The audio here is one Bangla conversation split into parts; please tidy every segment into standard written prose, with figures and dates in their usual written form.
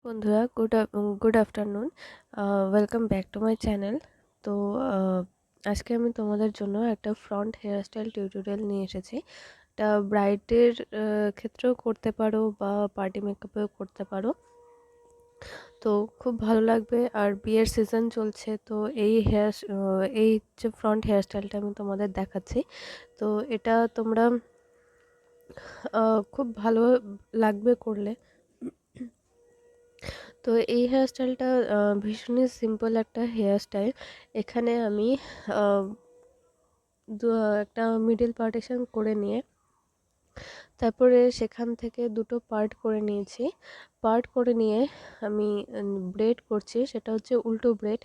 বন্ধুরা, good afternoon. Welcome back to my channel. তো আজকে আমি তোমাদের জন্য একটা ফ্রন্ট হেয়ার স্টাইল টিউটোরিয়াল নিয়ে এসেছি। এটা ব্রাইডের ক্ষেত্রেও করতে পারো বা পার্টি মেকআপেও করতে পারো। তো খুব ভালো লাগবে। আর বিয়ের সিজন চলছে, তো এই যে ফ্রন্ট হেয়ার স্টাইলটা আমি তোমাদের দেখাচ্ছি, তো এটা তোমরা খুব ভালো লাগবে করলে। তো এই হেয়ার স্টাইলটা ভীষণই সিম্পল একটা হেয়ার স্টাইল। এখানে আমি আহ, একটা মিডল পার্টিশন করে নিয়ে তারপরে সেখান থেকে দুটো পার্ট করে নিয়েছি। পার্ট করে নিয়ে আমি ব্রেড করছি, সেটা হচ্ছে উল্টো ব্রেড।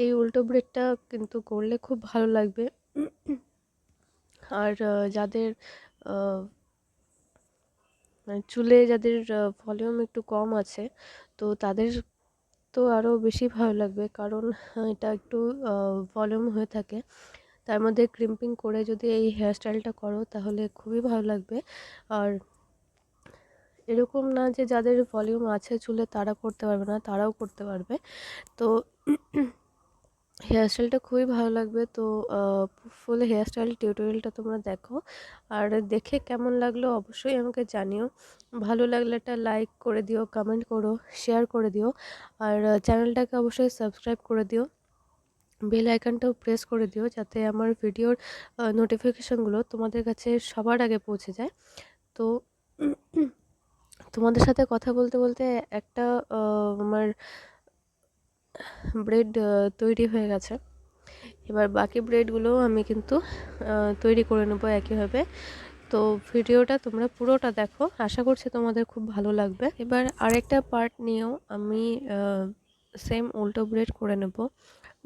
এই উল্টো ব্রেডটা কিন্তু করলে খুব ভালো লাগবে। আর যাদের মানে চুলে যাদের ভলিউম একটু কম আছে, তো তাদের তো আরও বেশি ভালো লাগবে, কারণ এটা একটু ভলিউম হয়ে থাকে। তার মধ্যে ক্রিম্পিং করে যদি এই হেয়ার স্টাইলটা করো তাহলে খুবই ভালো লাগবে। আর এরকম না যে যাদের ভলিউম আছে চুলে তারা করতে পারবে না, তারাও করতে পারবে। তো হেয়ার স্টাইলটা খুবই ভালো লাগবে। তো ফুল হেয়ার স্টাইল টিউটোরিয়ালটা তোমরা দেখো, আর দেখে কেমন লাগলো অবশ্যই আমাকে জানিও। ভালো লাগলে একটা লাইক করে দিও, কমেন্ট করো, শেয়ার করে দিও। আর চ্যানেলটাকে অবশ্যই সাবস্ক্রাইব করে দিও, বেল আইকনটাও প্রেস করে দিও, যাতে আমার ভিডিওর নোটিফিকেশনগুলো তোমাদের কাছে সবার আগে পৌঁছে যায়। তো তোমাদের সাথে কথা বলতে বলতে একটা আমার ব্রেড তৈরি হয়ে গেছে। এবার বাকি ব্রেডগুলোও আমি কিন্তু তৈরি করে নেবো একইভাবে। তো ভিডিওটা তোমরা পুরোটা দেখো, আশা করছি তোমাদের খুব ভালো লাগবে। এবার আরেকটা পার্ট নিয়েও আমি সেম উল্টো ব্রেড করে নেব।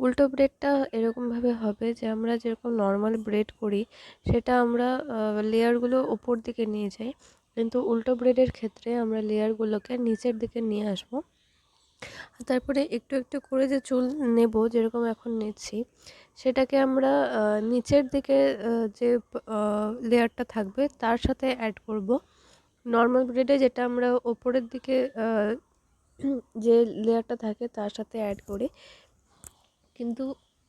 উল্টো ব্রেডটা এরকমভাবে হবে যে আমরা যেরকম নর্মাল ব্রেড করি সেটা আমরা লেয়ারগুলো ওপর দিকে নিয়ে যাই, কিন্তু উল্টো ব্রেডের ক্ষেত্রে আমরা লেয়ারগুলোকে নিচের দিকে নিয়ে আসবো। তারপরে একটু একটু করে যে চুল নেব, যেরকম এখন নিচ্ছি, সেটাকে আমরা নিচের দিকে যে লেয়ারটা থাকবে তার সাথে অ্যাড করব। নর্মাল ব্রেডে যেটা আমরা ওপরের দিকে যে লেয়ারটা থাকে তার সাথে অ্যাড করি, কিন্তু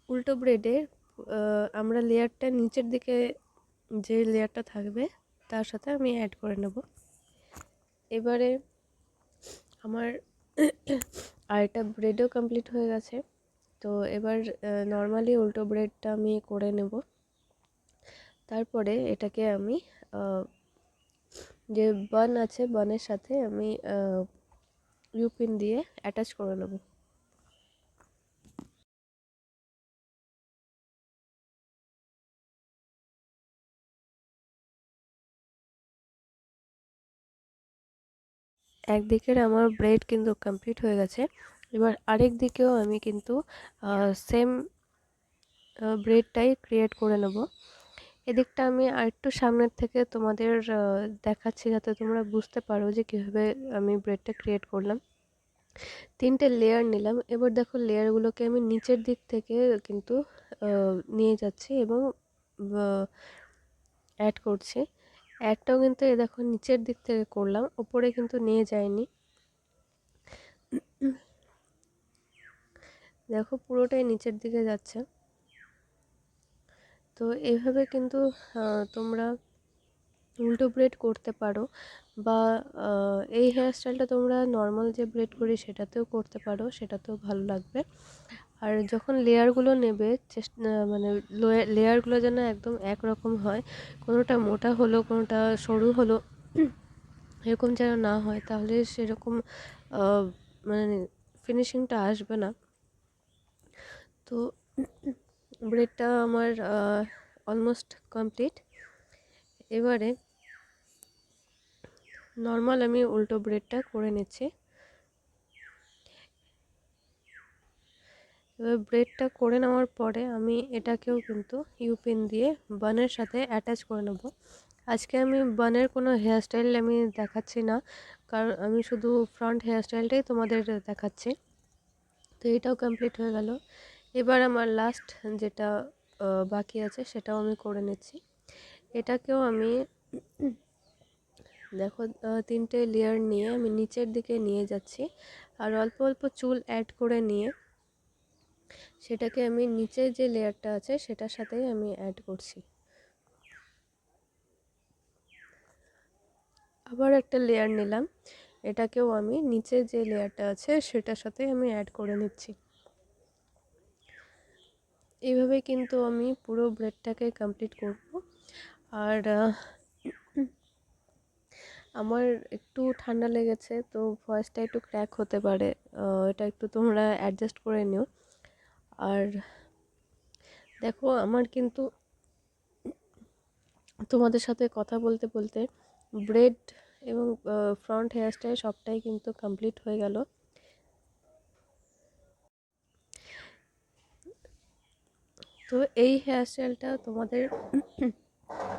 উল্টো ব্রেডে আমরা লেয়ারটা নিচের দিকে যে লেয়ারটা থাকবে তার সাথে আমি অ্যাড করে নেব। এবারে আমার আরেকটা ব্রেডও কমপ্লিট হয়ে গেছে। তো এবার নর্মালি উল্টো ব্রেডটা আমি করে নেব। তারপরে এটাকে আমি যে বান আছে বানের সাথে আমি ইউপিন দিয়ে অ্যাটাচ করে নেব। একদিকের আমার ব্রেড কিন্তু কমপ্লিট হয়ে গেছে। এবার আরেক দিকেও আমি কিন্তু সেম ব্রেডটাই ক্রিয়েট করে নেব। এদিকটা আমি আরেকটু সামনের থেকে তোমাদের দেখাচ্ছি, যাতে তোমরা বুঝতে পারো যে কীভাবে আমি ব্রেডটা ক্রিয়েট করলাম। তিনটে লেয়ার নিলাম। এবার দেখো লেয়ারগুলোকে আমি নিচের দিক থেকে কিন্তু নিয়ে যাচ্ছি এবং অ্যাড করছি। অ্যাডটাও কিন্তু এ দেখো নিচের দিক থেকে করলাম, ওপরে কিন্তু নিয়ে যায়নি। দেখো পুরোটাই নিচের দিকে যাচ্ছে। তো এইভাবে কিন্তু তোমরা উল্টো ব্রেড করতে পারো, বা এই হেয়ার স্টাইলটা তোমরা নর্মাল যে ব্রেড করি সেটাতেও করতে পারো, সেটাতেও ভালো লাগবে। আর যখন লেয়ারগুলো নেবে চেষ্টা মানে লেয়ারগুলো যেন একদম একরকম হয়, কোনোটা মোটা হলো কোনোটা সরু হলো এরকম যেন না হয়, তাহলে সেরকম মানে ফিনিশিংটা আসবে না। তো ব্রেডটা আমার অলমোস্ট কমপ্লিট। এবারে নর্মাল আমি উল্টো ব্রেডটা করে নিচ্ছি। এবার ব্রেডটা করে নেওয়ার পরে আমি এটাকেও কিন্তু ইউপিন দিয়ে বানের সাথে অ্যাটাচ করে নেব। আজকে আমি বানের কোনো হেয়ার স্টাইল আমি দেখাচ্ছি না, কারণ আমি শুধু ফ্রন্ট হেয়ার স্টাইলটাই তোমাদের দেখাচ্ছি। তো এটাও কমপ্লিট হয়ে গেল। এবার আমার লাস্ট যেটা বাকি আছে সেটাও আমি করে নিচ্ছি। এটাকেও আমি দেখো 3টে লেয়ার নিয়ে আমি নিচের দিকে নিয়ে যাচ্ছি, আর অল্প অল্প চুল অ্যাড করে নিয়ে সেটাকে আমি নিচের যে লেয়ারটা আছে সেটার সাথেই আমি অ্যাড করছি। আবার একটা লেয়ার নিলাম, এটাকেও আমি নিচে যে লেয়ারটা আছে সেটার সাথে আমি অ্যাড করে নিচ্ছি। এইভাবে কিন্তু আমি পুরো ব্রেডটাকে কমপ্লিট করব। আর আমার একটু ঠান্ডা লেগেছে, তো ভয়েসটা একটু ক্র্যাক হতে পারে, এটা একটু তোমরা অ্যাডজাস্ট করে নিও। আর দেখো আমার কিন্তু তোমাদের সাথে কথা বলতে বলতে ব্রেড এবং ফ্রন্ট হেয়ারস্টাইল সবটাই কিন্তু কমপ্লিট হয়ে গেল। তো এই হেয়ারস্টাইলটা তোমাদের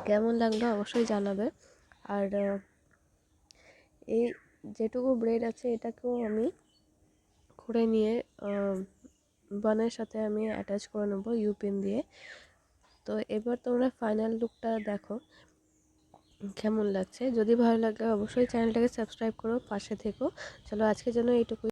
কেমন লাগলো অবশ্যই জানাবে। আর এই যেটুকু ব্রেড আছে এটাকেও আমি করে নিয়ে বানের সাথে আমি অ্যাটাচ করে নেবো ইউপিন দিয়ে। তো এবার তোমরা ফাইনাল লুকটা দেখো কেমন লাগছে। যদি ভালো লাগে অবশ্যই চ্যানেলটাকে সাবস্ক্রাইব করো, পাশে থেকো। চলো আজকের জন্য এইটুকু।